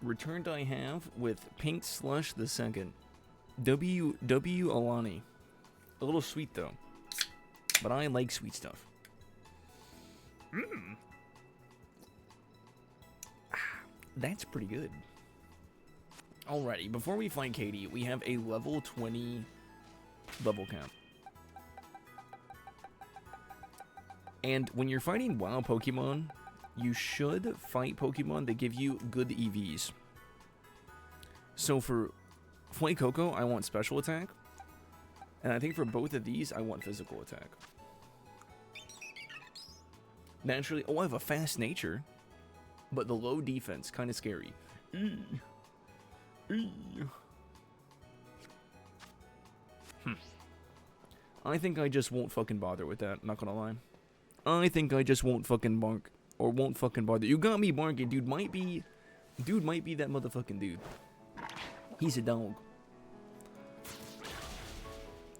Returned I have with Pink Slush the Second. W Alani. A little sweet though. But I like sweet stuff. That's pretty good. Alrighty, before we fight Katie, we have a level 20 level cap. And when you're fighting wild Pokemon, you should fight Pokemon that give you good EVs. So for Fuecoco, I want special attack. And I think for both of these, I want physical attack. Naturally, I have a fast nature, but the low defense, kind of scary. I think I just won't fucking bother with that, not gonna lie. I think I just won't fucking bark. Or won't fucking bother. You got me barking, dude might be that motherfucking dude. He's a dog.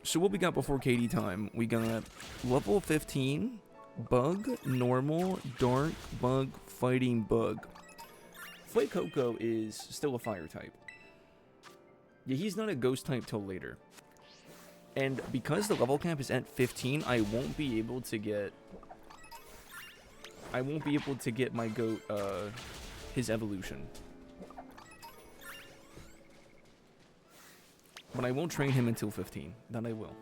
So what we got before Katie time? We got level 15, bug, normal, dark, bug, fighting, bug. Fuecoco is still a fire type. Yeah, he's not a ghost type till later. And because the level cap is at 15, I won't be able to get my goat, his evolution. But I won't train him until 15. Then I will.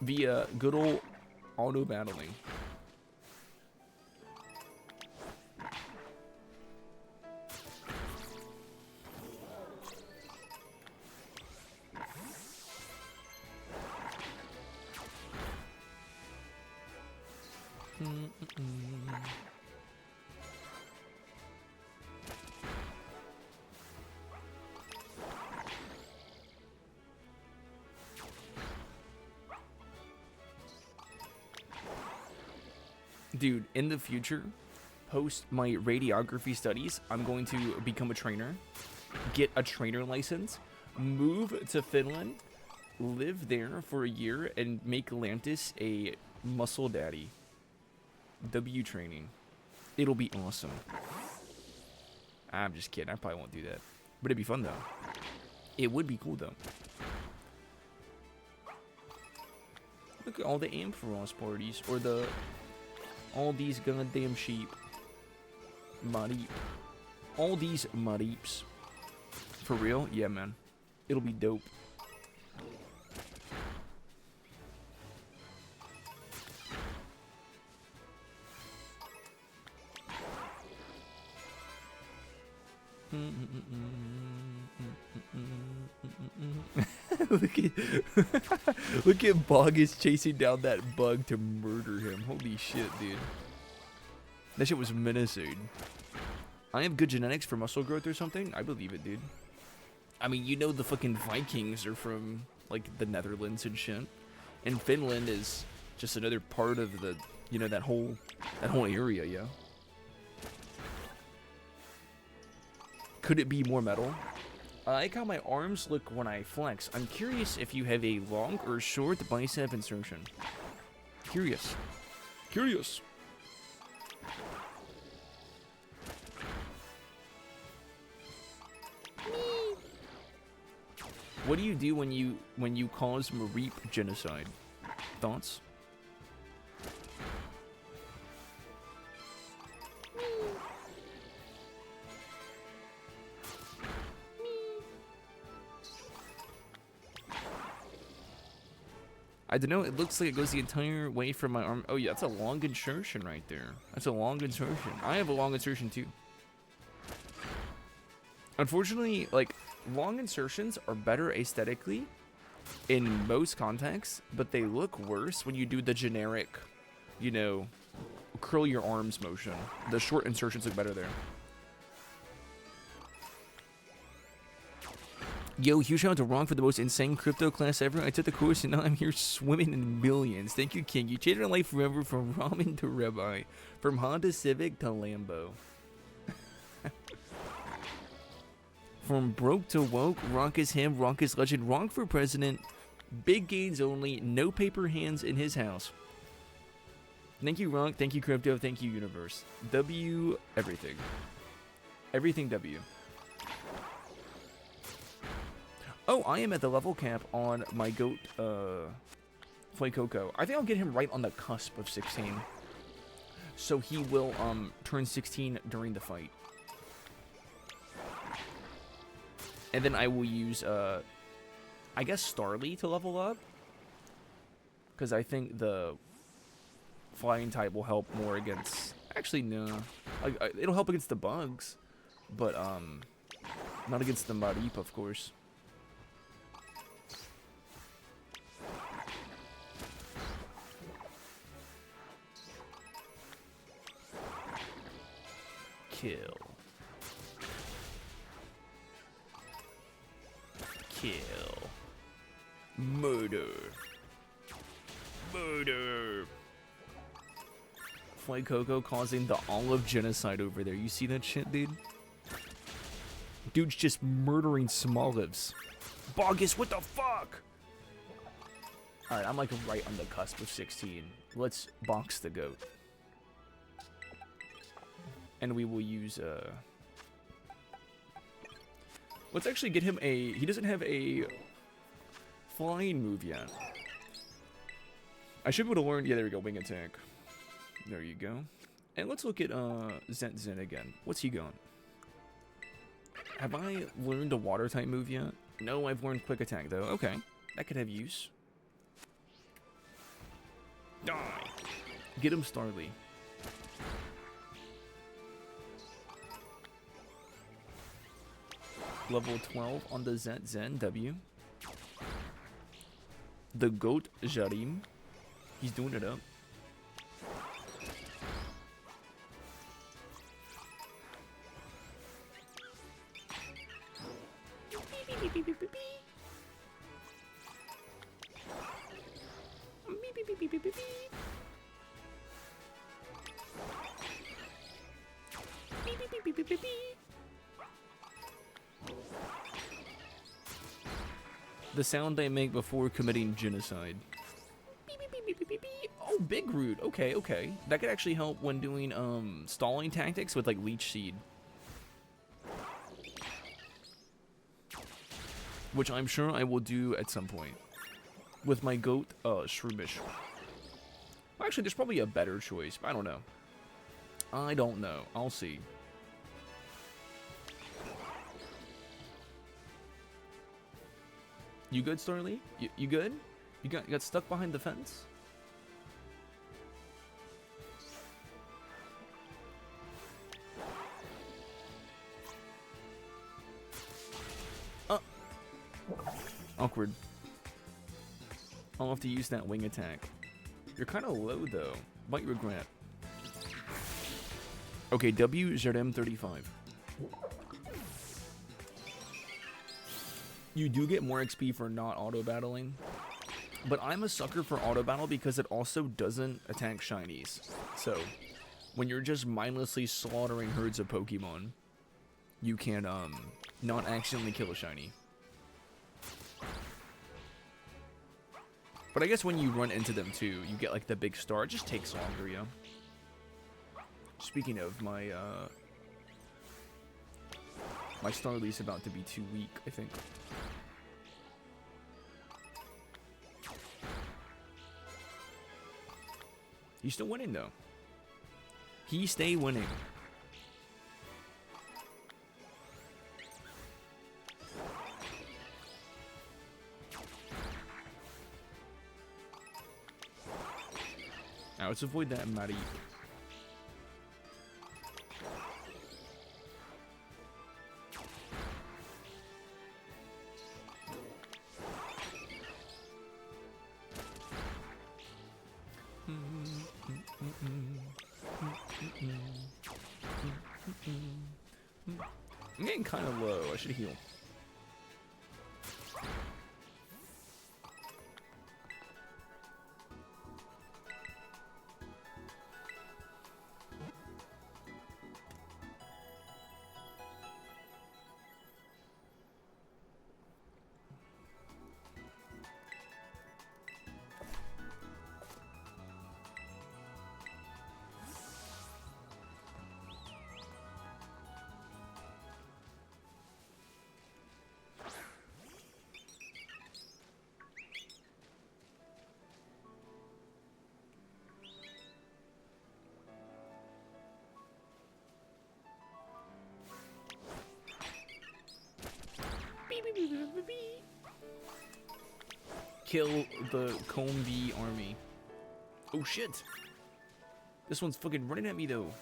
Via good old auto battling. Dude, in the future, post my radiography studies, I'm going to become a trainer, get a trainer license, move to Finland, live there for a year, and make Lantis a muscle daddy. W training. It'll be awesome. I'm just kidding. I probably won't do that. But it'd be fun, though. It would be cool, though. Look at all the Ampharos parties. Or the... all these goddamn sheep. Mareep. All these Mareeps. For real? Yeah, man. It'll be dope. Look at Bogus chasing down that bug to murder him. Holy shit, dude. That shit was menacing. I have good genetics for muscle growth or something? I believe it, dude. I mean, you know the fucking Vikings are from, like, the Netherlands and shit. And Finland is just another part of the, you know, that whole area, yeah. Could it be more metal? I like how my arms look when I flex. I'm curious if you have a long or short bicep insertion. Curious. Curious. What do you do when you cause Mareep genocide? Thoughts? I don't know, it looks like it goes the entire way from my arm. Oh yeah, that's a long insertion right there. That's a long insertion. I have a long insertion too. Unfortunately, like, long insertions are better aesthetically in most contexts, but they look worse when you do the generic, you know, curl your arms motion. The short insertions look better there. Yo, huge shout out to Ron for the most insane crypto class ever. I took the course and now I'm here swimming in millions. Thank you, King. You changed my life forever from ramen to Rabbi. From Honda Civic to Lambo. From broke to woke, Ronk is him, Ronk is legend, Ronk for president. Big gains only, no paper hands in his house. Thank you, Ronk. Thank you, Crypto. Thank you, Universe. W, everything. Everything W. Oh, I am at the level cap on my goat, Fuecoco. I think I'll get him right on the cusp of 16. So he will, turn 16 during the fight. And then I will use, I guess Starly to level up. Because I think the flying type will help more against... Actually, no. It'll help against the bugs. But, not against the Marip, of course. Kill. Kill. Murder. Murder. Fuecoco causing the olive genocide over there. You see that shit, dude? Dude's just murdering Smolives. Bogus, what the fuck? Alright, I'm like right on the cusp of 16. Let's box the goat. And we will use, let's actually get him a... He doesn't have a flying move yet. I should be able to learn... Yeah, there we go. Wing attack. There you go. And let's look at, Zen again. What's he going? Have I learned a water type move yet? No, I've learned quick attack, though. Okay. That could have use. Die! Get him, Starly. Level 12 on the Zen W. The goat Jarim. He's doing it up. The sound they make before committing genocide. Oh, big root. Okay, okay. That could actually help when doing stalling tactics with like leech seed. Which I'm sure I will do at some point. With my goat, Shroomish. Well, actually, there's probably a better choice, but I don't know. I don't know. I'll see. You good, Starly? You good? You got stuck behind the fence? Awkward. I'll have to use that wing attack. You're kind of low, though. Might regret. Okay, W, Zerdem 35. You do get more XP for not auto-battling. But I'm a sucker for auto-battle because it also doesn't attack shinies. So, when you're just mindlessly slaughtering herds of Pokemon, you can, not accidentally kill a shiny. But I guess when you run into them too, you get like the big star. It just takes longer, yo. Speaking of, my Starly's about to be too weak, I think. He's still winning though. He stay winning. Now let's avoid that Mari. I'm getting kind of low. I should heal. kill the Comb Bee army. Oh shit! This one's fucking running at me though.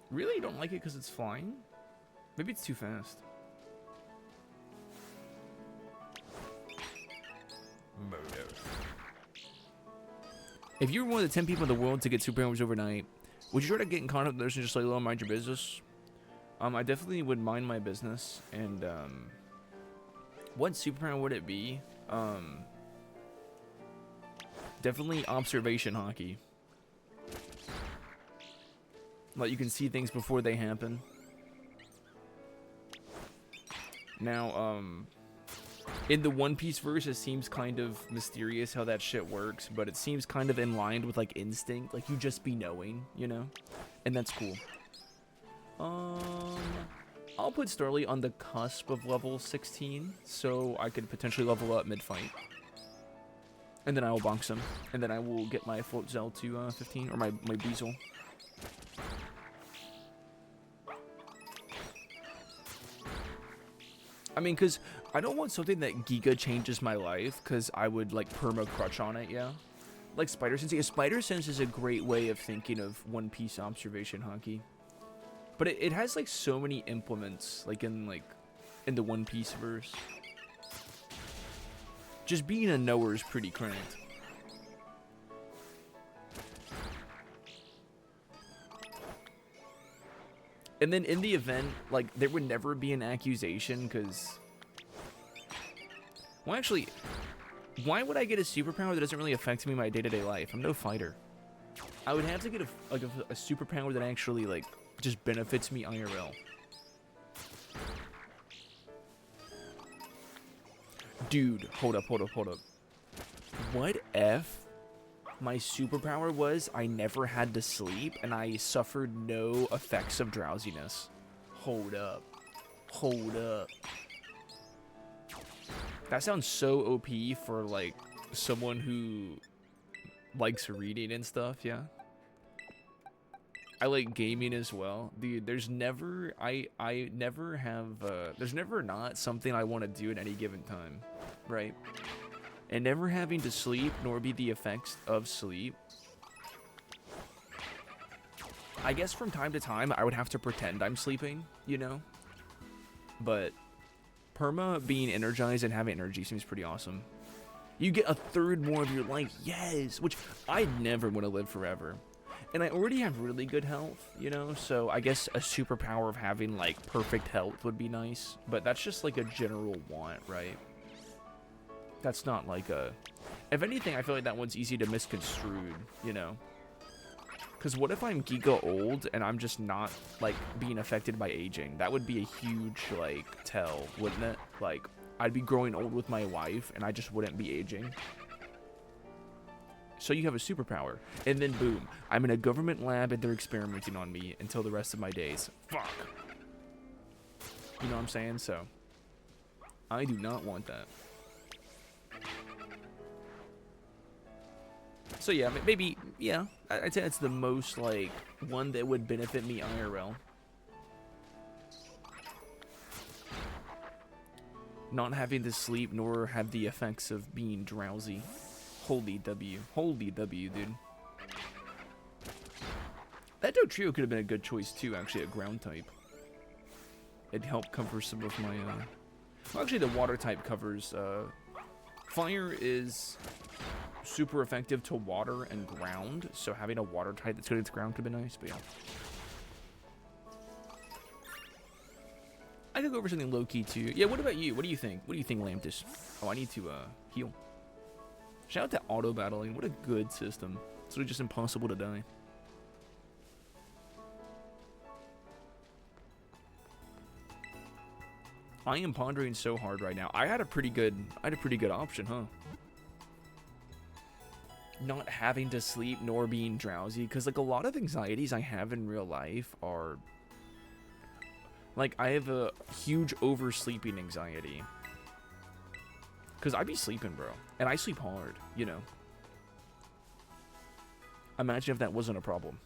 Really? You don't like it because it's flying? Maybe it's too fast. Murder. If you were one of the 10 people in the world to get superpowers overnight, would you try to get in contact with others and just like, "Hello, mind your business"? I definitely would mind my business. And what superpower would it be? Definitely observation hockey. Like you can see things before they happen. Now, in the One Piece verse, it seems kind of mysterious how that shit works, but it seems kind of in line with like instinct, like you just be knowing, you know, and that's cool. I'll put Starly on the cusp of level 16, so I could potentially level up mid-fight, and then I will bonk him, and then I will get my Float Zell to 15, or my Beezle. I mean, because I don't want something that Giga changes my life, because I would, like, perma-crutch on it, yeah? Like Spider Sense. Yeah, Spider Sense is a great way of thinking of One Piece observation hockey. But it has, like, so many implements, like, in the One Piece verse. Just being a knower is pretty cranked. And then in the event, like, there would never be an accusation, because... Well, actually, why would I get a superpower that doesn't really affect me in my day-to-day life? I'm no fighter. I would have to get a superpower that actually, like, just benefits me IRL. Dude, hold up. What if my superpower was I never had to sleep and I suffered no effects of drowsiness? Hold up. That sounds so OP for, like, someone who likes reading and stuff, yeah? I like gaming as well. Dude, there's never, I never have, there's never not something I want to do at any given time, right? And never having to sleep, nor be the effects of sleep. I guess from time to time, I would have to pretend I'm sleeping, you know? But perma being energized and having energy seems pretty awesome. You get a third more of your life, yes! Which I never want to live forever. And I already have really good health, you know? So I guess a superpower of having, like, perfect health would be nice. But that's just, like, a general want, right? That's not, like, a... If anything, I feel like that one's easy to misconstrue, you know? Because what if I'm giga old and I'm just not, like, being affected by aging? That would be a huge, like, tell, wouldn't it? Like, I'd be growing old with my wife and I just wouldn't be aging. So you have a superpower, and then boom, I'm in a government lab and they're experimenting on me until the rest of my days. Fuck. You know what I'm saying? So, I do not want that. So yeah, maybe, yeah, I'd say that's the most, like, one that would benefit me IRL. Not having to sleep nor have the effects of being drowsy. Holy W, dude. That Dotrio could have been a good choice too, actually, a ground type. It helped cover some of my, well, actually the water type covers, fire is super effective to water and ground, so having a water type that's good at ground could be nice, but yeah. I could go over something low-key too. Yeah, what about you? What do you think? What do you think, Lamptis? Oh, I need to, heal. Shout out to auto battling. What a good system. It's really just impossible to die. I am pondering so hard right now. I had a pretty good option, huh? Not having to sleep nor being drowsy, because like a lot of anxieties I have in real life are like I have a huge oversleeping anxiety. Because I be sleeping, bro. And I sleep hard, you know. Imagine if that wasn't a problem.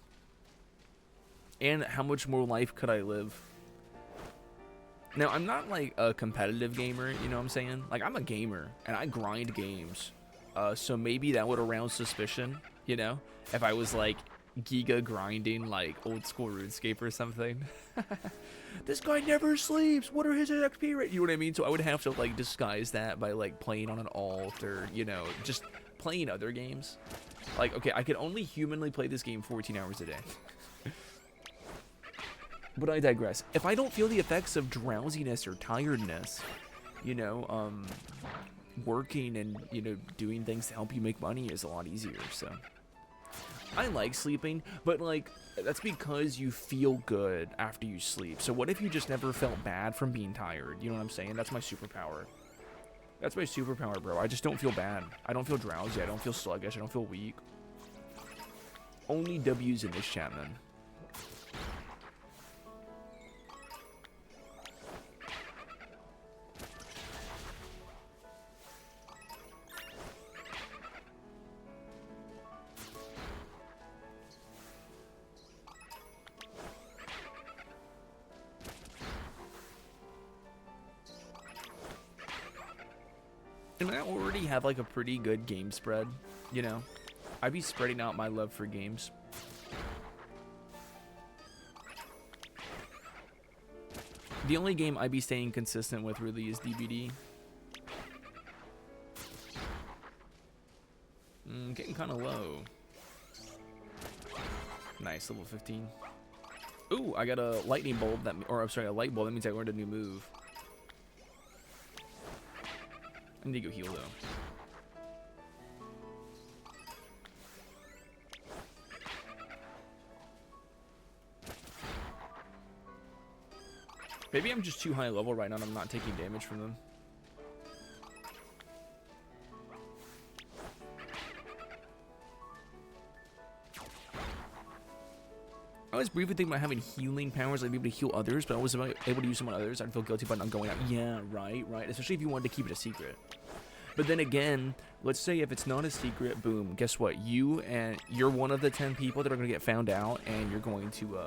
And how much more life could I live? Now, I'm not like a competitive gamer, you know what I'm saying? Like, I'm a gamer, and I grind games. So maybe that would arouse suspicion, you know? If I was like giga grinding like old school RuneScape or something. This guy never sleeps. What are his XP rate? You know what I mean? So I would have to like disguise that by like playing on an alt or, you know, just playing other games. Like, okay, I can only humanly play this game 14 hours a day. But I digress. If I don't feel the effects of drowsiness or tiredness, you know, working and, you know, doing things to help you make money is a lot easier, so. I like sleeping, but, like, that's because you feel good after you sleep. So what if you just never felt bad from being tired? You know what I'm saying? That's my superpower. That's my superpower, bro. I just don't feel bad. I don't feel drowsy. I don't feel sluggish. I don't feel weak. Only W's in this chat, man. And I already have like a pretty good game spread, you know. I'd be spreading out my love for games. The only game I'd be staying consistent with really is DBD. Getting kind of low. Nice, level 15. Ooh, I got a lightning bulb that, or I'm sorry, a light bulb. That means I learned a new move. I need to go heal though. Maybe I'm just too high level right now and I'm not taking damage from them. I was briefly thinking about having healing powers, I'd be able to heal others, but I wasn't able to use them on others. I'd feel guilty about not going out. Yeah, right. Especially if you wanted to keep it a secret. But then again, let's say if it's not a secret, boom, guess what? You're one of the 10 people that are going to get found out, and you're going to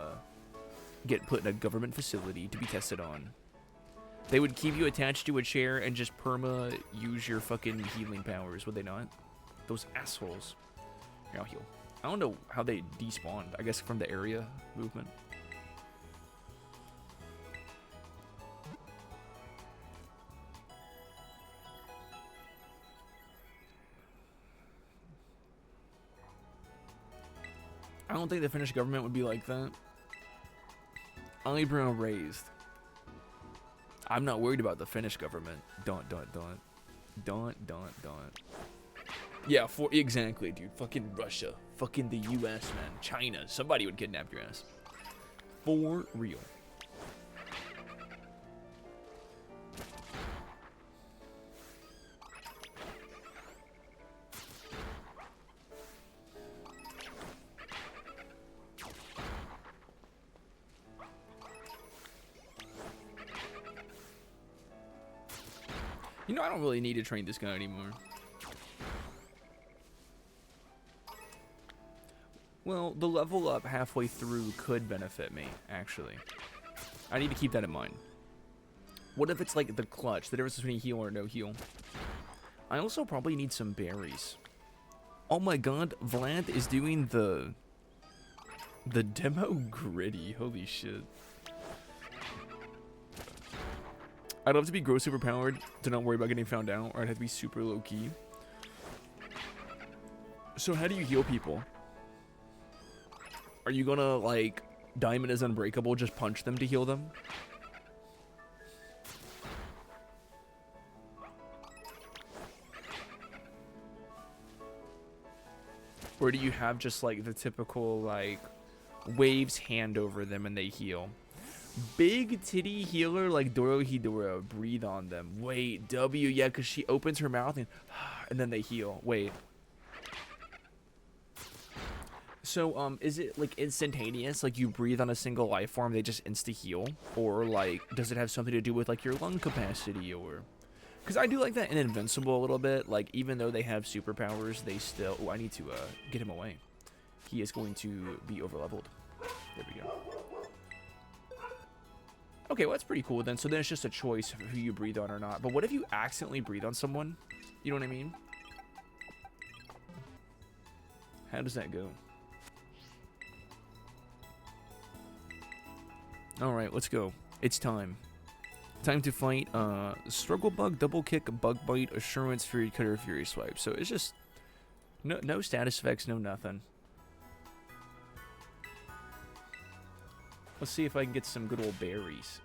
get put in a government facility to be tested on. They would keep you attached to a chair and just perma use your fucking healing powers, would they not? Those assholes. Here, I'll heal. I don't know how they despawned. I guess from the area movement. I don't think the Finnish government would be like that. Eyebrow raised. I'm not worried about the Finnish government. Don't. Yeah, exactly, dude. Fucking Russia. Fucking the US, man. China. Somebody would kidnap your ass. For real. You know, I don't really need to train this guy anymore. Well, the level up halfway through could benefit me, actually. I need to keep that in mind. What if it's like the clutch, the difference between heal or no heal? I also probably need some berries. Oh my god, Vlad is doing the demo gritty. Holy shit. I'd love to be gross superpowered to not worry about getting found out, or I'd have to be super low key. So how do you heal people? Are you gonna, like, Diamond is Unbreakable, just punch them to heal them? Or do you have just, like, the typical, like, waves hand over them and they heal? Big titty healer like Dorohedoro. Breathe on them. Wait, W, yeah, because she opens her mouth and then they heal. Wait. So, is it, like, instantaneous? Like, you breathe on a single life form, they just insta-heal? Or, like, does it have something to do with, like, your lung capacity, or... Because I do like that in Invincible a little bit. Like, even though they have superpowers, they still... Oh, I need to, get him away. He is going to be overleveled. There we go. Okay, well, that's pretty cool then. So then it's just a choice of who you breathe on or not. But what if you accidentally breathe on someone? You know what I mean? How does that go? Alright, let's go. It's time. Time to fight Struggle Bug, Double Kick, Bug Bite, Assurance, Fury Cutter, Fury Swipe. So it's just no status effects, no nothing. Let's see if I can get some good old berries.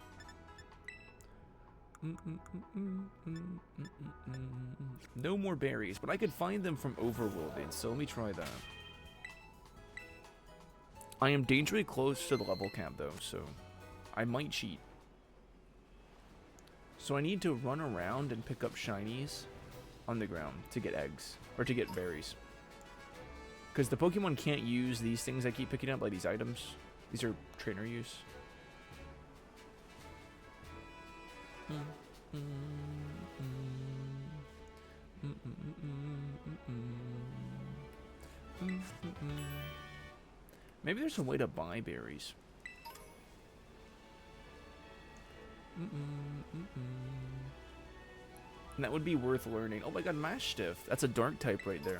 No more berries, but I could find them from Overworlded, so let me try that. I am dangerously close to the level cap though, so I might cheat. So I need to run around and pick up shinies on the ground to get eggs, or to get berries. Because the Pokemon can't use these things I keep picking up, like these items. These are trainer use. Maybe there's a way to buy berries. And that would be worth learning. Oh my god, Mastiff. That's a dark type right there.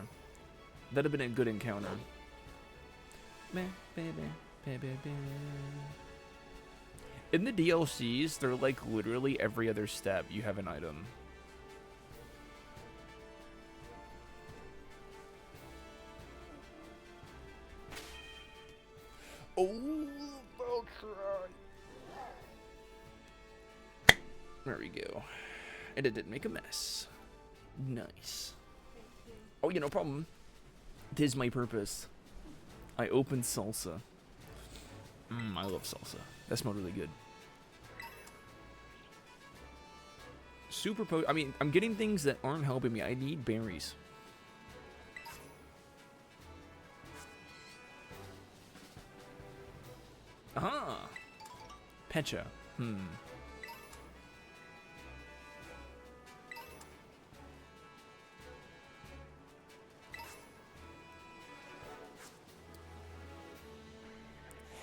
That'd have been a good encounter. In the DLCs, they're like literally every other step you have an item. Oh, I'll try. There we go. And it didn't make a mess. Nice. Oh, yeah, no problem. 'Tis my purpose. I opened salsa. I love salsa. That smelled really good. I mean, I'm getting things that aren't helping me. I need berries. Aha! Pecha.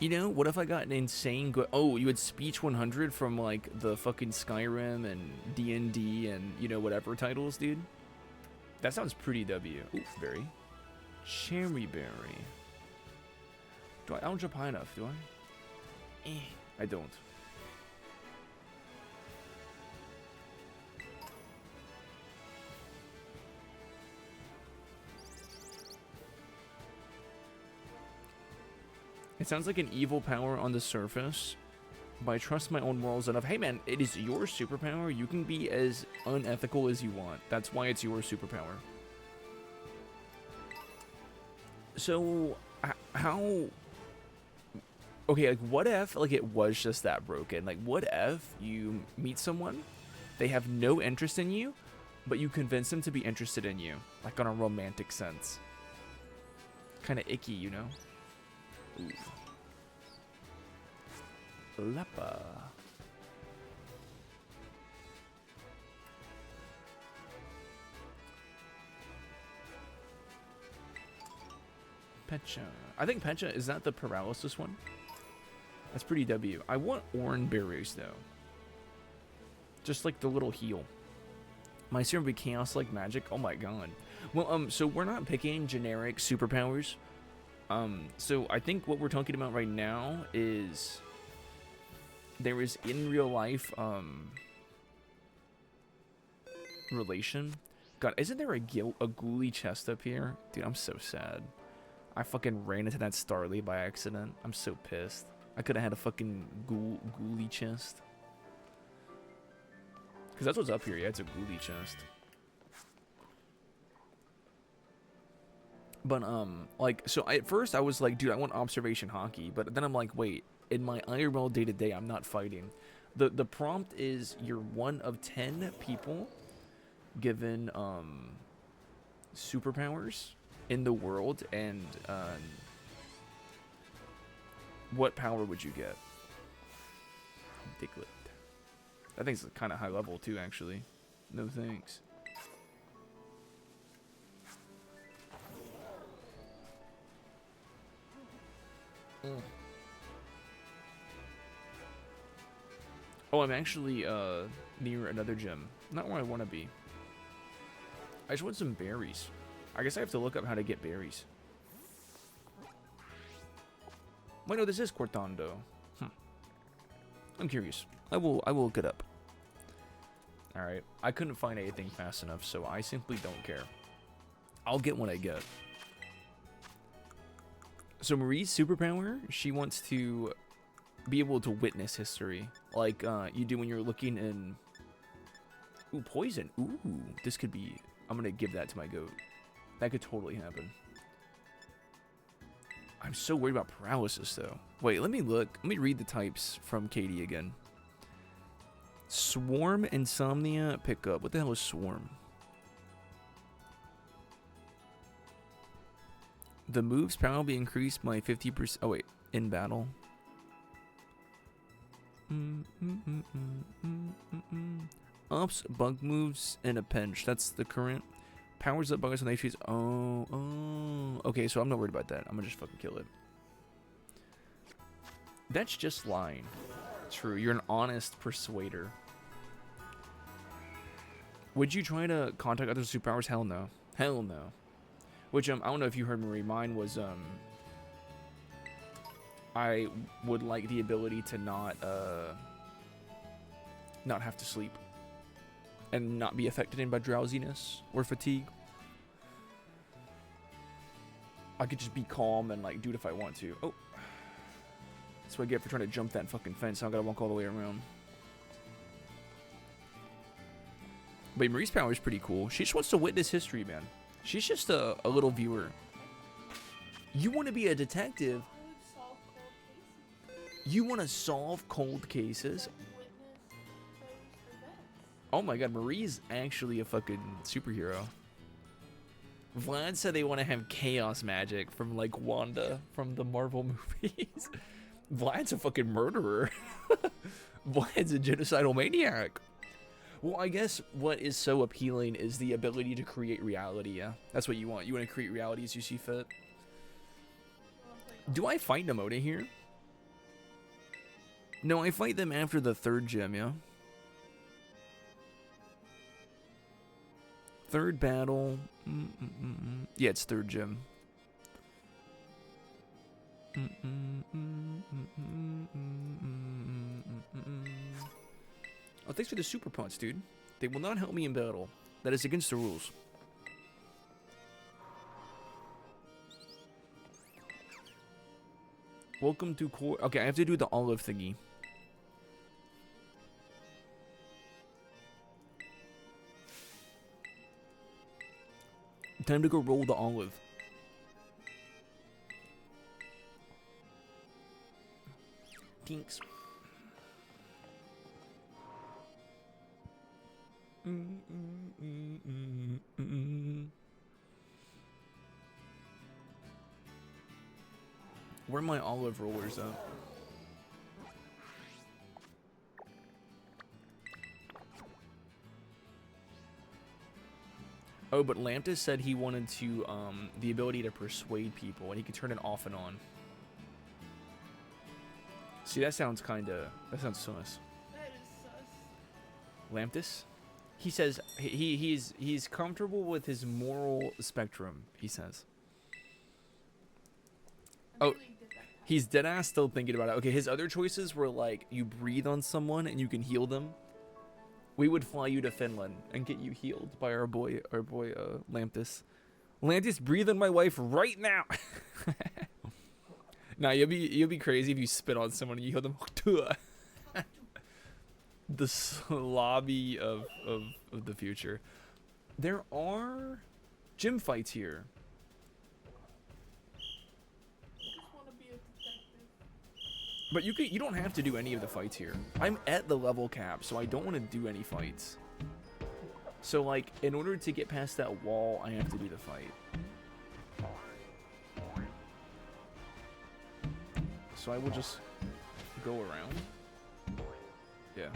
You know, what if I got an insane oh, you had Speech 100 from, like, the fucking Skyrim and D&D and, you know, whatever titles, dude? That sounds pretty W. Ooh, berry. Cherry berry. I don't jump high enough, do I? I don't. It sounds like an evil power on the surface, but I trust my own morals enough. Hey man, it is your superpower. You can be as unethical as you want. That's why it's your superpower. So, how... Okay, like, what if, like, it was just that broken? Like, what if you meet someone, they have no interest in you, but you convince them to be interested in you? Like, on a romantic sense. Kind of icky, you know? Ooh. Lepa. Pecha. I think Pecha, is that the paralysis one? That's pretty W. I want orange berries though. Just like the little heal. My serum would be chaos like magic. Oh my god. Well, so we're not picking generic superpowers. So I think what we're talking about right now is there is in real life relation. God, isn't there a ghoulie chest up here? Dude, I'm so sad. I fucking ran into that Starly by accident. I'm so pissed. I could have had a fucking ghoulie chest. Because that's what's up here. Yeah, it's a ghoulie chest. But, like, so at first I was like, dude, I want observation hockey. But then I'm like, wait, in my IRL day-to-day, I'm not fighting. The prompt is you're one of 10 people given, superpowers in the world. And, what power would you get? Diglett. That thing's kind of high level, too, actually. No thanks. Oh, I'm actually near another gym. Not where I want to be. I just want some berries. I guess I have to look up how to get berries. Wait, no, this is Cortando. I'm curious. I will look it up. Alright. I couldn't find anything fast enough, so I simply don't care. I'll get what I get. So Marie's superpower, she wants to be able to witness history. Like you do when you're looking in... Ooh, poison. Ooh, this could be... I'm going to give that to my goat. That could totally happen. I'm so worried about paralysis, though. Wait, let me look. Let me read the types from Katie again. Swarm, Insomnia, Pickup. What the hell is Swarm? The move's power will be increased by 50%. Oh, wait. In battle. Ups, bug moves, and a pinch. That's the current. Powers up bugs when they choose. Oh. Okay, so I'm not worried about that. I'm gonna just fucking kill it. That's just lying. True, you're an honest persuader. Would you try to contact other superpowers? Hell no. Hell no. Which, I don't know if you heard Marie. Mine was, I would like the ability to not have to sleep. And not be affected by drowsiness or fatigue. I could just be calm and, like, do it if I want to. Oh. That's what I get for trying to jump that fucking fence. I gotta walk all the way around. But Marie's power is pretty cool. She just wants to witness history, man. She's just a little viewer. You want to be a detective? You want to solve cold cases? Oh my god, Marie's actually a fucking superhero. Vlad said they want to have chaos magic from, like, Wanda from the Marvel movies. Vlad's a fucking murderer. Vlad's a genocidal maniac. Well, I guess what is so appealing is the ability to create reality, yeah? That's what you want. You want to create reality as you see fit. Do I fight Namoda here? No, I fight them after the third gym, yeah? Third battle. Yeah, it's third gym. Oh, thanks for the super punch, dude. They will not help me in battle. That is against the rules. Welcome to core. Okay, I have to do the olive thingy. Time to go roll the olive. Thanks. Where are my olive rollers at? Oh, but Lamptus said he wanted to, the ability to persuade people, and he could turn it off and on. See, that sounds kinda, that sounds sus. That is sus. Lamptus? He says he's comfortable with his moral spectrum, he says. Oh, he's deadass still thinking about it. Okay, his other choices were like, you breathe on someone and you can heal them. We would fly you to Finland and get you healed by our boy, Lamptus. Lamptus, breathe on my wife right now. Nah, you'll be crazy if you spit on someone and you heal them. The slobby of the future. There are gym fights here. But you don't have to do any of the fights here. I'm at the level cap, so I don't want to do any fights. So, like, in order to get past that wall, I have to do the fight. So I will just go around. Yeah.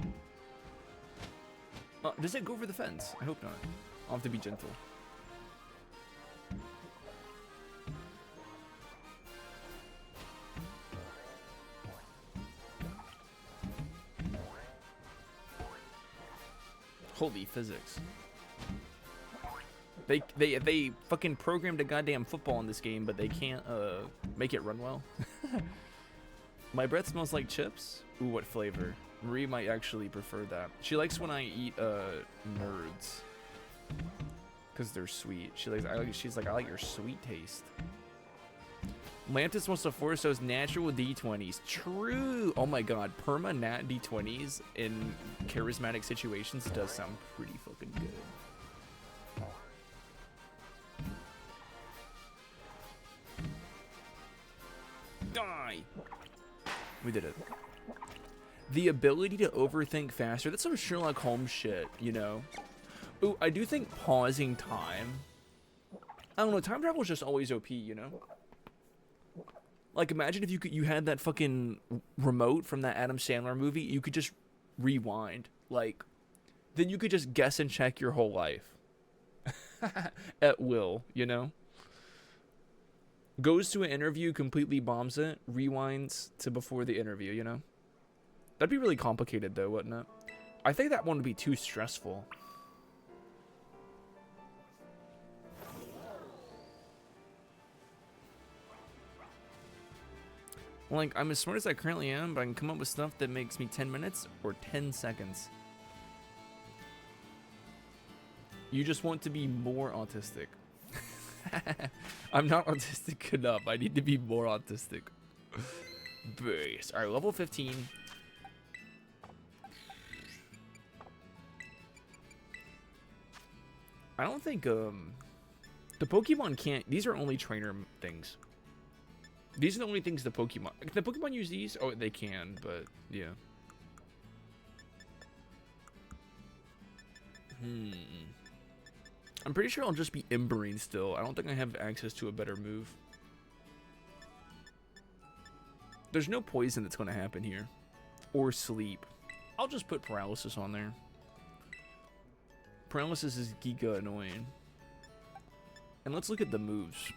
Does it go over the fence? I hope not. I'll have to be gentle. Holy physics. They fucking programmed a goddamn football in this game, but they can't make it run well. My breath smells like chips. Ooh, what flavor? Marie might actually prefer that. She likes when I eat nerds, cause they're sweet. She's like, I like your sweet taste. Mantis wants to force those natural D20s. True. Oh my god, perma nat D20s in charismatic situations does sound pretty fucking good. Die. We did it. The ability to overthink faster. That's some Sherlock Holmes shit, you know? Ooh, I do think pausing time. I don't know, time travel is just always OP, you know? Like, imagine if you had that fucking remote from that Adam Sandler movie, you could just rewind. Like, then you could just guess and check your whole life. At will, you know? Goes to an interview, completely bombs it, rewinds to before the interview, you know? That'd be really complicated, though, wouldn't it? I think that one would be too stressful. Like, I'm as smart as I currently am, but I can come up with stuff that makes me 10 minutes or 10 seconds. You just want to be more autistic. I'm not autistic enough. I need to be more autistic. Base. Alright, level 15. I don't think, the Pokemon can't... These are only trainer things. These are the only things the Pokemon... Can the Pokemon use these? Oh, they can, but, yeah. I'm pretty sure I'll just be Embering still. I don't think I have access to a better move. There's no poison that's going to happen here. Or sleep. I'll just put Paralysis on there. Paralysis is giga annoying. And let's look at the moves.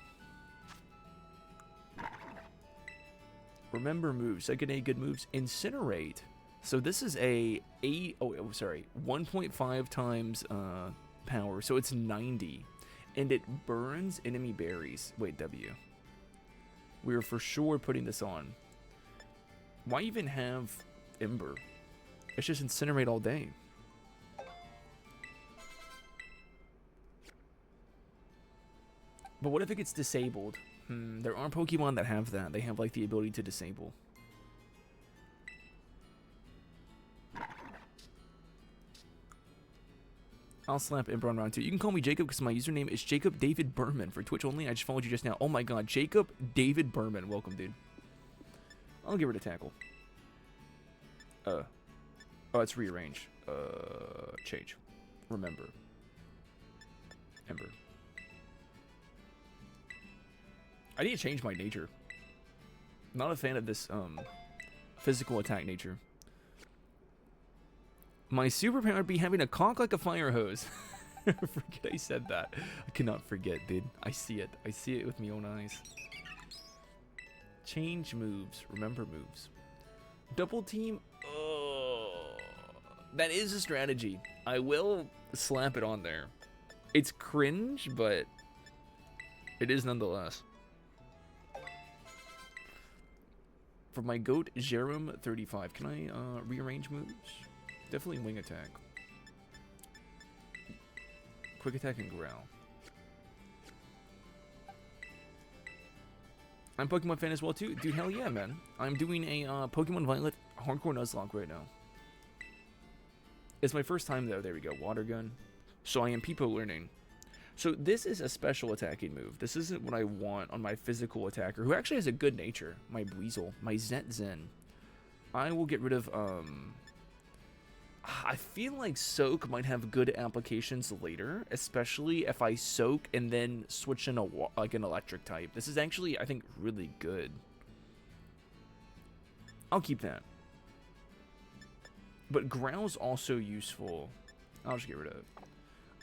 Remember moves. Second A good moves. Incinerate. So this is a 1.5 times power. So it's 90. And it burns enemy berries. Wait, W. We're for sure putting this on. Why even have Ember? It's just Incinerate all day. But what if it gets disabled? There are Pokemon that have that. They have, like, the ability to disable. I'll slap Ember on round 2. You can call me Jacob because my username is Jacob David Berman for Twitch only. I just followed you just now. Oh my god, Jacob David Berman. Welcome, dude. I'll give her a tackle. Oh, it's rearrange. Change. Remember. Ember. I need to change my nature. Not a fan of this physical attack nature. My superpower would be having a cock like a fire hose. Forget I said that. I cannot forget, dude. I see it. I see it with my own eyes. Change moves. Remember moves. Double team. Oh, that is a strategy. I will slap it on there. It's cringe, but it is nonetheless. For my goat, Jerome 35. Can I rearrange moves? Definitely wing attack. Quick attack and growl. I'm Pokemon fan as well too. Dude, hell yeah, man. I'm doing a Pokemon Violet hardcore Nuzlocke right now. It's my first time though. There we go. Water gun. So I am Peepo learning. So this is a special attacking move. This isn't what I want on my physical attacker, who actually has a good nature. My Weasel. My Zen. I will get rid of, I feel like Soak might have good applications later, especially if I Soak and then switch in like an electric type. This is actually, I think, really good. I'll keep that. But Growl's also useful. I'll just get rid of it.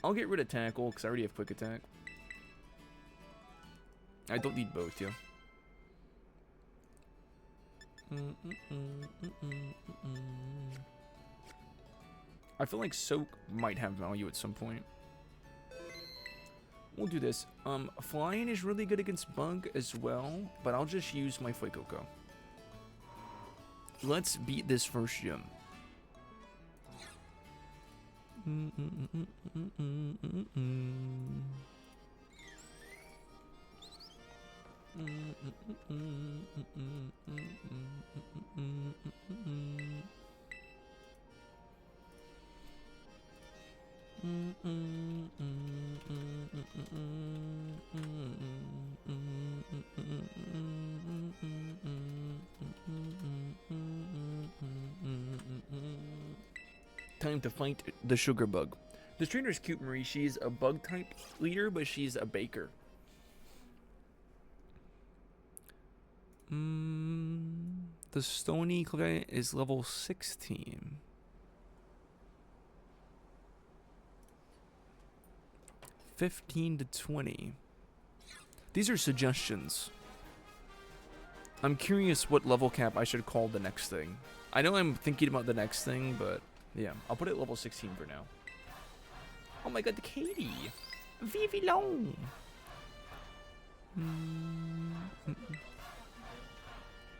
I'll get rid of Tackle, because I already have Quick Attack. I don't need both, yeah. I feel like soak might have value at some point. We'll do this. Flying is really good against bug as well, but I'll just use my Fuecoco. Let's beat this first gym. Time to fight the sugar bug. This trainer is cute, Marie. She's a bug type leader, but she's a baker. The Stony Clay is level 16. $15 to $20. These are suggestions. I'm curious what level cap I should call the next thing. I know I'm thinking about the next thing, but yeah, I'll put it at level 16 for now. Oh my god, the Katie! Vivi Long!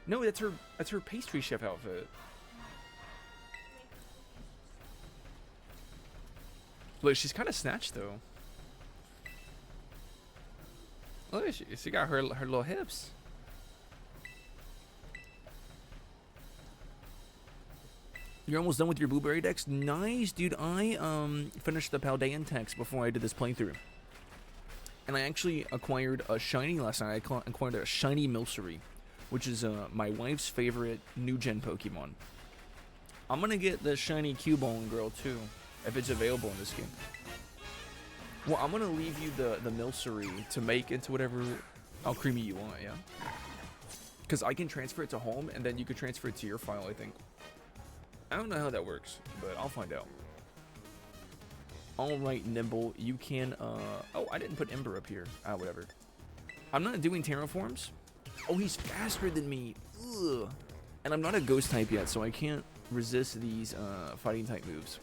No, that's her pastry chef outfit. Look, she's kind of snatched though. Look, she got her little hips. You're almost done with your blueberry decks? Nice, dude. I finished the Paldean text before I did this playthrough. And I actually acquired a shiny last night. I acquired a shiny Milcery, which is my wife's favorite new gen Pokemon. I'm gonna get the shiny Cubone girl too, if it's available in this game. Well, I'm gonna leave you the Milcery to make into whatever Alcremie you want, yeah? Because I can transfer it to home, and then you can transfer it to your file, I think. I don't know how that works, but I'll find out. Alright, Nimble, you can, oh, I didn't put Ember up here. Ah, whatever. I'm not doing Terraforms. Oh, he's faster than me. Ugh. And I'm not a Ghost type yet, so I can't resist these, fighting type moves.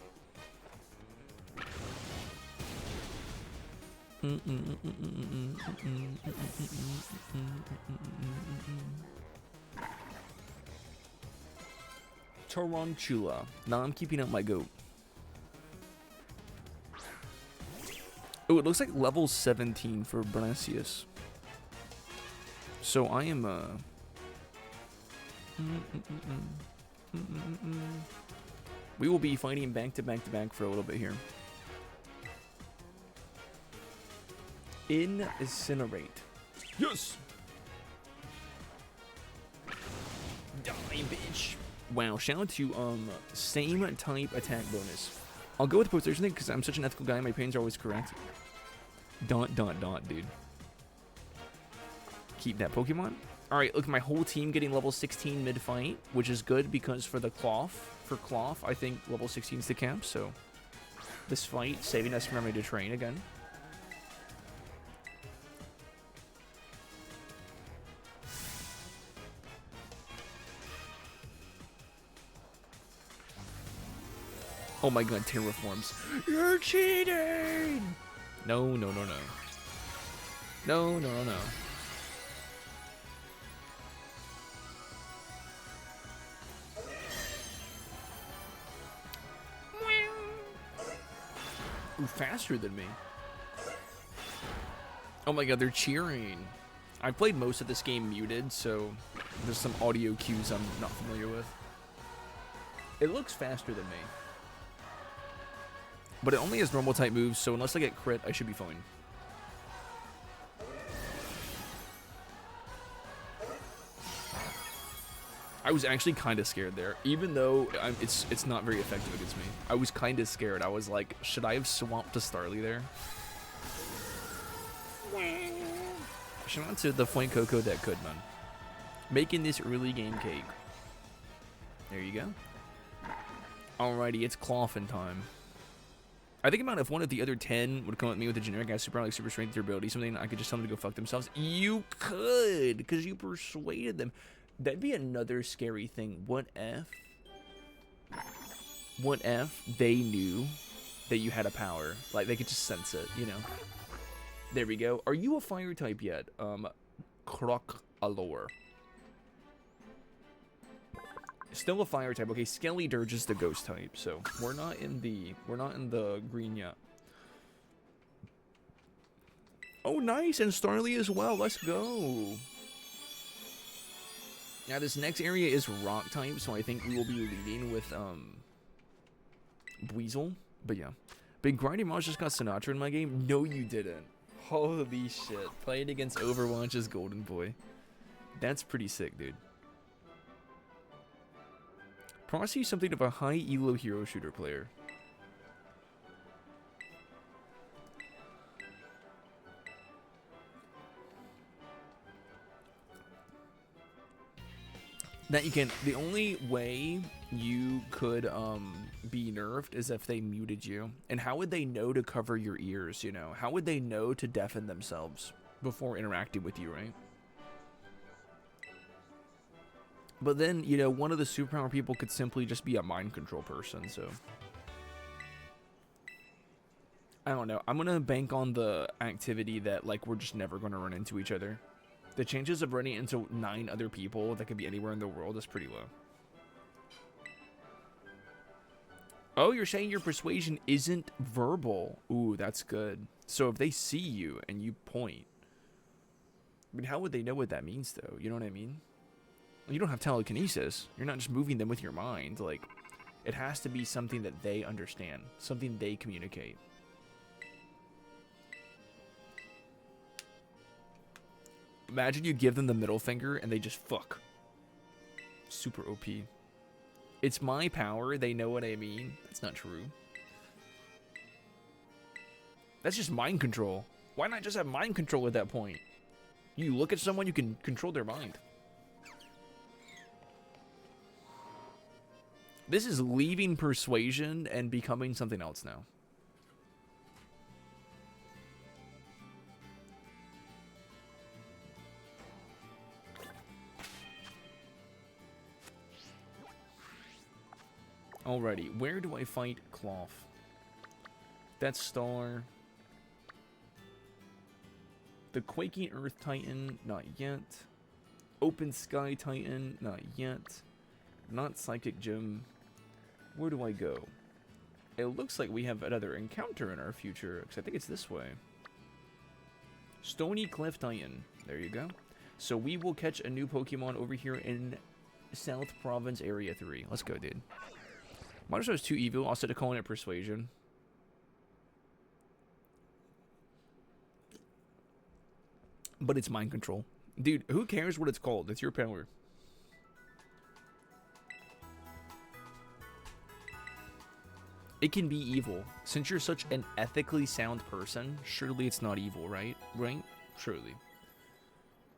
Tarantula. Now I'm keeping up my goat. Oh, it looks like level 17 for Brasius. So I am we will be fighting back to back to back for a little bit here. Incinerate. Yes. Die, bitch. Wow, shout out to same type attack bonus. I'll go with the potion thing because I'm such an ethical guy. My opinions are always correct. Dude. Keep that Pokemon. Alright, look, my whole team getting level 16 mid-fight, which is good because for Cloth, I think level 16 is the cap, so this fight saving us from having to train again. Oh my god, Terraforms. You're cheating! No. No. Ooh, faster than me. Oh my god, they're cheering. I played most of this game muted, so there's some audio cues I'm not familiar with. It looks faster than me. But it only has normal type moves, so unless I get crit, I should be fine. I was actually kind of scared there, even though it's not very effective against me. I was kind of scared. I was like, should I have swapped to Starly there? Shout out to the Fuecoco that could, man. Making this early game cake. There you go. Alrighty, it's Cloffin time. I think about if one of the other 10 would come at me with a generic ass super, like super strength durability, something I could just tell them to go fuck themselves. You could, because you persuaded them. That'd be another scary thing. What if What if they knew that you had a power? Like, they could just sense it, you know? There we go. Are you a fire type yet? Croc Allure. Still a fire type. Okay, Skelly Dirge is the ghost type, so we're not in the green yet. Oh, nice, and Starly as well. Let's go. Now, this next area is rock type, so I think we will be leading with, Weasel. But yeah. Big Grinding Mouse just got Sinatra in my game? No, you didn't. Holy shit. Playing against Overwatch's Golden Boy. That's pretty sick, dude. Promise something of a high elo hero shooter player. That you can. The only way you could be nerfed is if they muted you. And how would they know to cover your ears, you know? How would they know to deafen themselves before interacting with you, right? But then, you know, one of the superpower people could simply just be a mind control person, so I don't know. I'm gonna bank on the activity that, like, we're just never gonna run into each other. The chances of running into 9 other people that could be anywhere in the world is pretty low. Oh, you're saying your persuasion isn't verbal. Ooh, that's good. So if they see you and you point, I mean, how would they know what that means, though? You know what I mean? You don't have telekinesis. You're not just moving them with your mind. Like, it has to be something that they understand, something they communicate. Imagine you give them the middle finger and they just fuck. Super OP. It's my power. They know what I mean. That's not true. That's just mind control. Why not just have mind control at that point? You look at someone, you can control their mind. This is leaving persuasion and becoming something else now. Alrighty, where do I fight Cloth? That's Star. The Quaking Earth Titan, not yet. Open Sky Titan, not yet. Not Psychic Gym. Where do I go? It looks like we have another encounter in our future, because I think it's this way. Stony Cliff Titan. There you go. So we will catch a new Pokemon over here in South Province Area 3. Let's go, dude. Monster is too evil. I'll set a calling it Persuasion. But it's mind control. Dude, who cares what it's called? It's your power. It can be evil. Since you're such an ethically sound person, surely it's not evil, right? Right? Surely.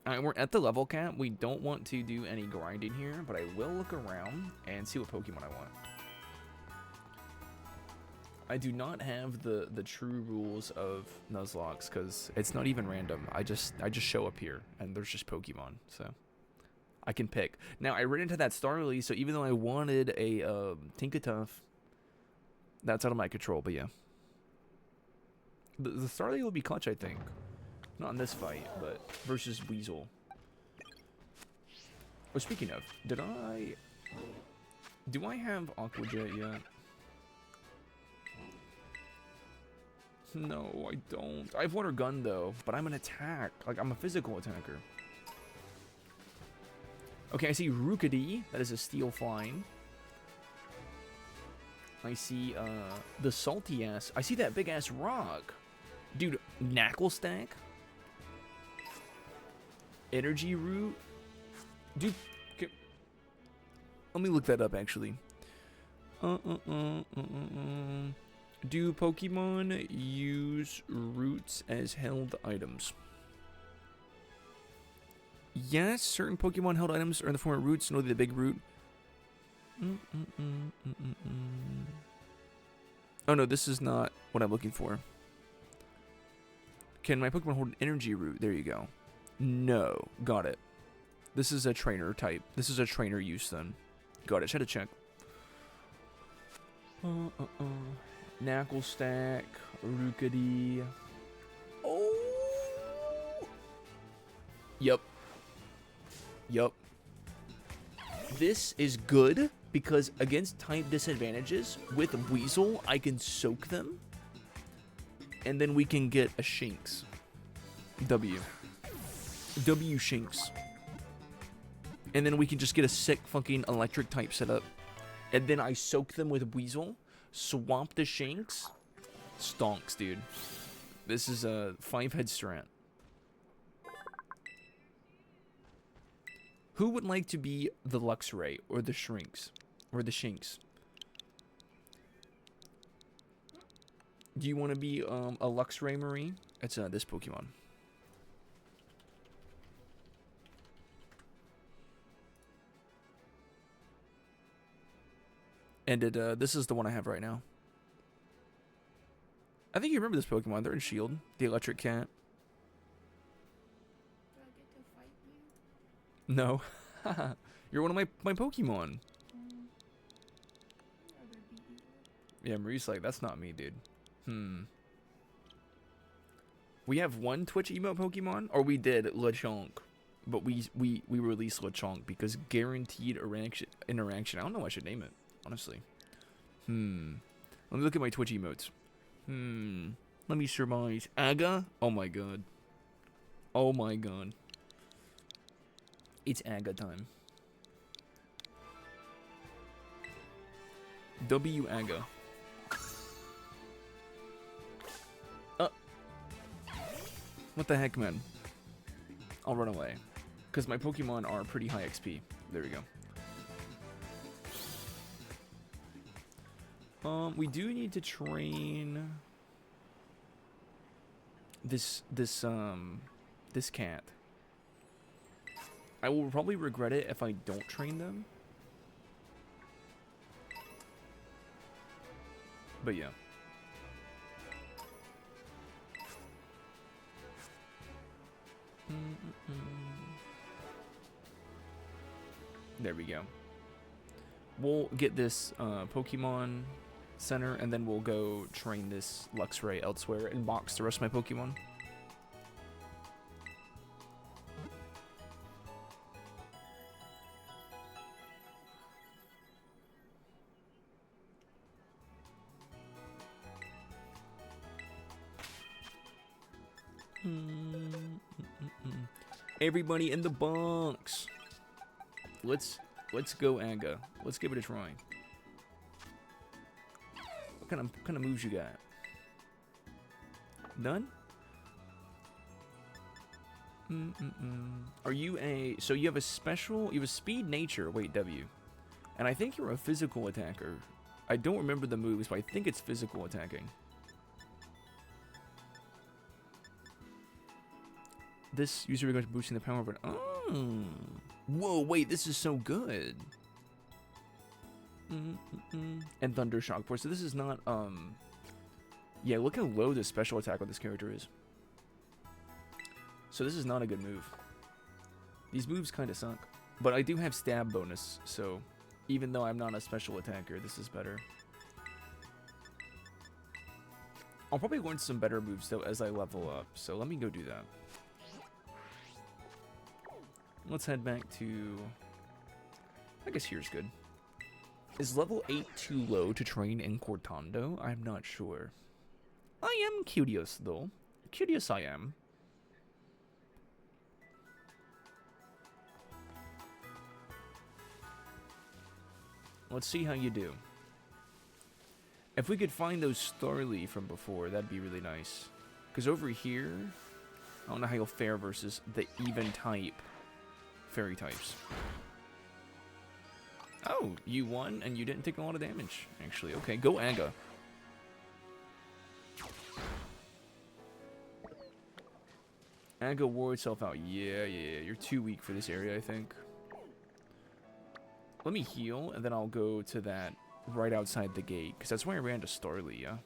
Alright, we're at the level cap. We don't want to do any grinding here, but I will look around and see what Pokemon I want. I do not have the true rules of Nuzlocke because it's not even random. I just show up here and there's just Pokemon, so I can pick. Now I ran into that Starly, so even though I wanted a Tinkatuff, that's out of my control. But yeah, the Starly will be clutch, I think. Not in this fight, but versus Weasel. Oh, speaking of, do I have Aqua Jet yet? No, I don't. I have Water Gun, though, but I'm an attack. Like, I'm a physical attacker. Okay, I see Rookidee. That is a Steel Flying. I see, the Salty-ass. I see that big-ass rock. Dude, Knackle Stack? Energy Root? Dude, okay. Let me look that up, actually. Do Pokemon use roots as held items? Yes, certain Pokemon held items are in the form of roots. Know the big root. Oh no, this is not what I'm looking for. Can my Pokemon hold an energy root? There you go. No, got it. This is a trainer type. This is a trainer use then. Got it. Just had to check. Knuckle stack, Rookity. Oh! Yup. Yup. This is good because against type disadvantages, with Weasel, I can soak them. And then we can get a Shinx. W Shinx. And then we can just get a sick fucking electric type setup. And then I soak them with Weasel, swamp the Shinx. Stonks, dude. This is a 5-head strat. Who would like to be the Luxray or the Shrinks? Or the Shinx? Do you want to be a Luxray, Marie? It's this Pokemon. And this is the one I have right now. I think you remember this Pokemon. They're in Shield. The Electric Cat. Do I get to fight you? No. You're one of my Pokemon. Yeah, Marie's like, that's not me, dude. We have one Twitch emote Pokemon, or we did Lechonk. But we released Lechonk because guaranteed interaction. I don't know what I should name it, honestly. Let me look at my Twitch emotes. Let me surmise. Aga? Oh my god. Oh my god. It's Aga time. W Aga. What the heck, man? I'll run away. Because my Pokemon are pretty high XP. There we go. We do need to train this cat. I will probably regret it if I don't train them. But yeah. There we go. We'll get this Pokemon Center, and then we'll go train this Luxray elsewhere and box the rest of my Pokemon. Everybody in the bunks. Let's go, Aga. Let's give it a try. What kind of moves you got? None? Are you a... So you have a special... You have a speed nature. Wait, W. And I think you're a physical attacker. I don't remember the moves, but I think it's physical attacking. This user regards boosting the power of an... Oh! Whoa, wait, this is so good. And Thunder Shock Force. So this is not, Yeah, look how low the special attack with this character is. So this is not a good move. These moves kind of suck. But I do have stab bonus, so even though I'm not a special attacker, this is better. I'll probably learn some better moves, though, as I level up. So let me go do that. Let's head back to... I guess here's good. Is level 8 too low to train in Cortando? I'm not sure. I am curious, though. Curious I am. Let's see how you do. If we could find those Starly from before, that'd be really nice. Because over here, I don't know how you'll fare versus the even type fairy types. Oh, you won and you didn't take a lot of damage, actually. Okay, go Aga. Aga wore itself out. Yeah, you're too weak for this area, I think. Let me heal, and then I'll go to that right outside the gate, because that's where I ran to Starly, yeah?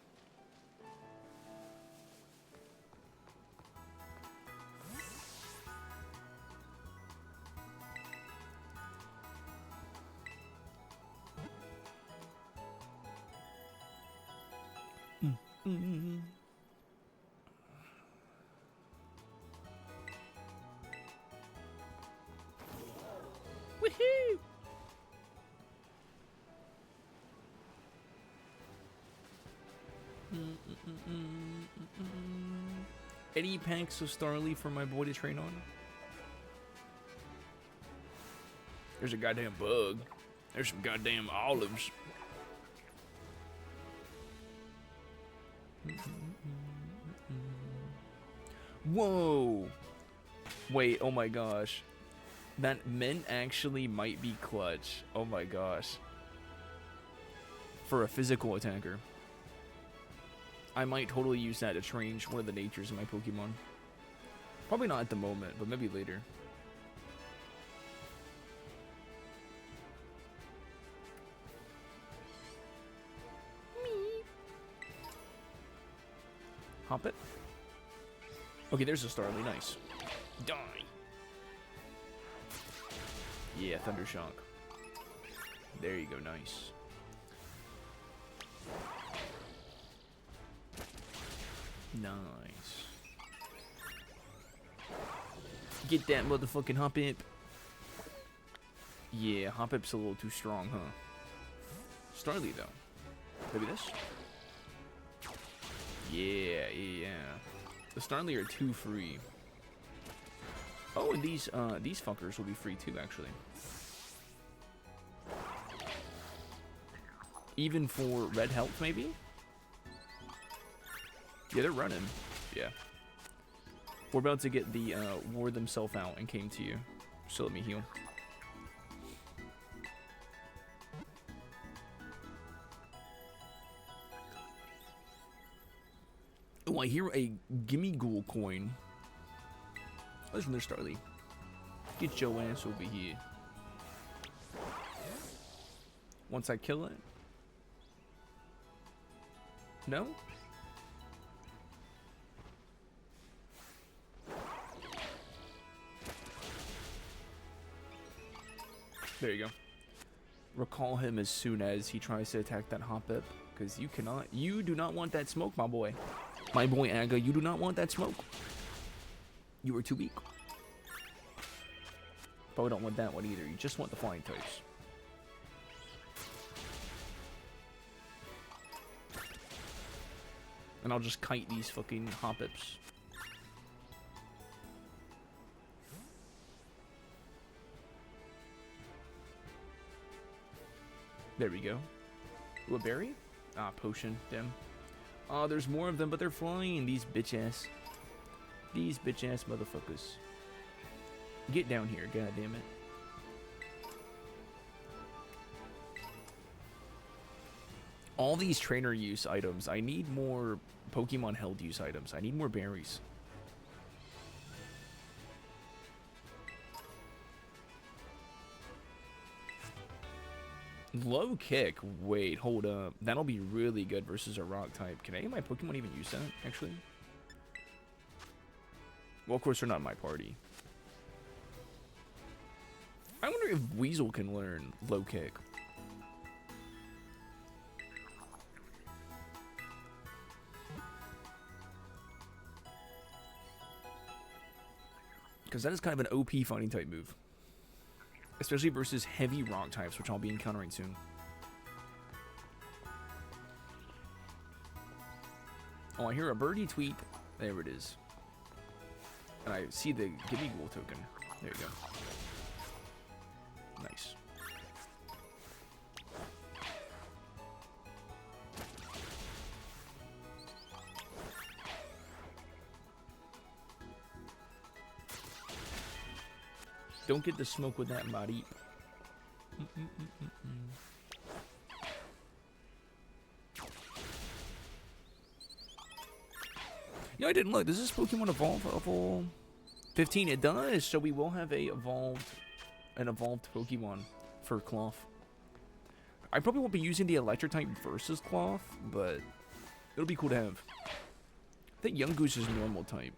Mm. Woohoo! Any packs of Starly for my boy to train on? There's a goddamn bug. There's some goddamn olives. Whoa! Wait, oh my gosh. That mint actually might be clutch. Oh my gosh. For a physical attacker. I might totally use that to change one of the natures of my Pokemon. Probably not at the moment, but maybe later. Hop it. Okay, there's a Starly. Nice. Die. Yeah, Thundershock. There you go. Nice. Nice. Get that motherfucking Hoppip. Yeah, Hoppip's a little too strong, huh? Starly, though. Maybe this? Yeah. The Starly are too free. Oh, and these fuckers will be free too, actually. Even for red health, maybe? Yeah, they're running. Yeah. We're about to get the wore themselves out and came to you. So let me heal. Oh, I hear a gimme ghoul coin. Oh, there's another Starly. Get your ass over here. Once I kill it. No? There you go. Recall him as soon as he tries to attack that Hoppip, because you do not want that smoke, my boy. My boy Aga, you do not want that smoke. You are too weak. But we don't want that one either. You just want the flying types. And I'll just kite these fucking Hoppips. There we go. Ooh, a berry? Ah, potion. Damn. Oh, there's more of them, but they're flying. These bitch-ass. These bitch-ass motherfuckers. Get down here, god damn it. All these trainer use items. I need more Pokemon held use items. I need more berries. Low kick. Wait, hold up. That'll be really good versus a rock type. Can any of my Pokemon even use that, actually? Well, of course, they're not in my party. I wonder if Weasel can learn low kick. Because that is kind of an OP fighting type move. Especially versus heavy rock types, which I'll be encountering soon. Oh, I hear a birdie tweet. There it is. And I see the Gimme Ghoul token. There you go. Nice. Don't get the smoke with that Mareep. Yeah, I didn't look. Does this Pokemon evolve level 15? It does. So we will have an evolved Pokemon for Cloth. I probably won't be using the Electric type versus Cloth, but it'll be cool to have. I think Young Goose is normal type.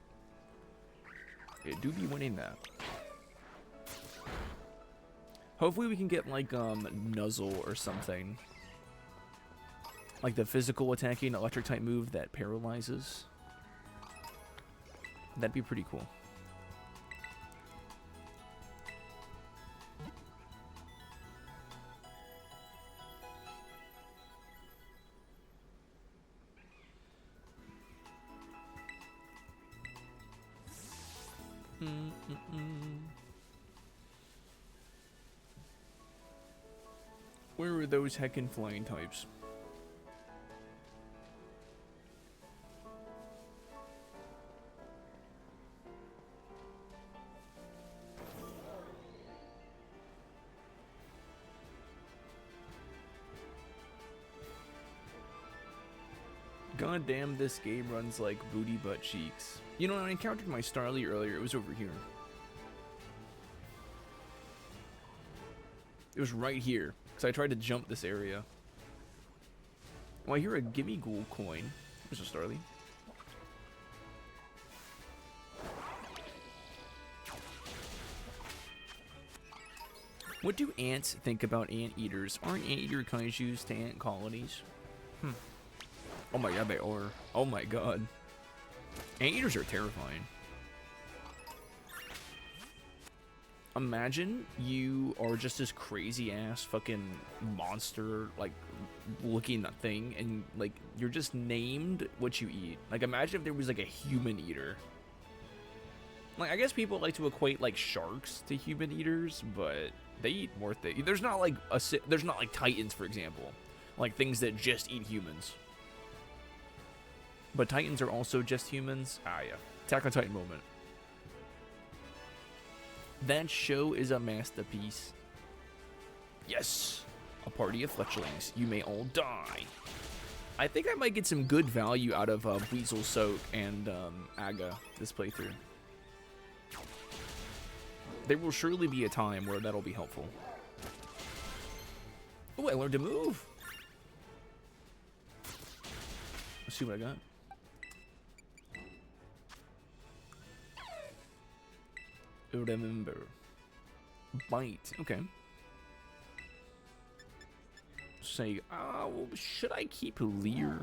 It do be winning that. Hopefully we can get like Nuzzle or something. Like the physical attacking electric type move that paralyzes. That'd be pretty cool. Where are those heckin' flying types? God damn, this game runs like booty butt cheeks. You know, when I encountered my Starly earlier, it was over here. It was right here, because I tried to jump this area. Oh, I hear a Gimme Ghoul coin. There's a Starly. What do ants think about anteaters? Aren't anteater kaijus to ant colonies? Oh my god, they are. Oh my god. Anteaters are terrifying. Imagine you are just this crazy ass fucking monster, like, looking thing, and, like, you're just named what you eat. Like, imagine if there was, like, a human eater. Like, I guess people like to equate, like, sharks to human eaters, but they eat more things. There's not, like, titans, for example. Like, things that just eat humans. But titans are also just humans. Ah, yeah. Attack on Titan moment. That show is a masterpiece. Yes! A party of fletchlings. You may all die. I think I might get some good value out of Weasel Soak and Aga this playthrough. There will surely be a time where that'll be helpful. Oh, I learned to move! Let's see what I got. Remember. Bite. Okay. Say, well, should I keep Leer?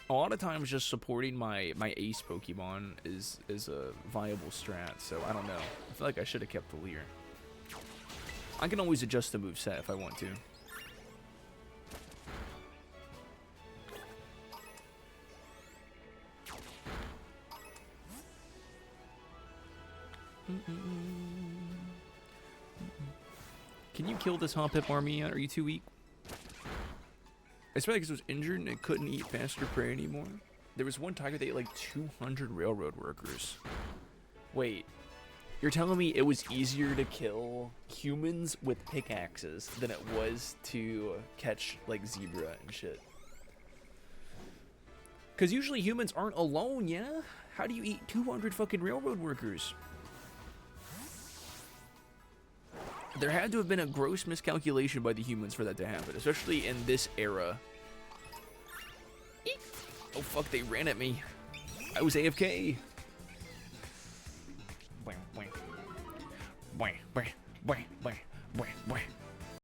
A lot of times just supporting my ace Pokemon is a viable strat, so I don't know. I feel like I should have kept the Leer. I can always adjust the moveset if I want to. Can you kill this Hoppip army yet? Are you too weak? It's probably because it was injured and it couldn't eat faster prey anymore. There was one tiger that ate like 200 railroad workers. Wait. You're telling me it was easier to kill humans with pickaxes than it was to catch, like, zebra and shit? Because usually humans aren't alone, yeah? How do you eat 200 fucking railroad workers? There had to have been a gross miscalculation by the humans for that to happen, especially in this era. Eek. Oh fuck, they ran at me. I was AFK. Bwah, bwah. Bwah, bwah, bwah, bwah, bwah, bwah.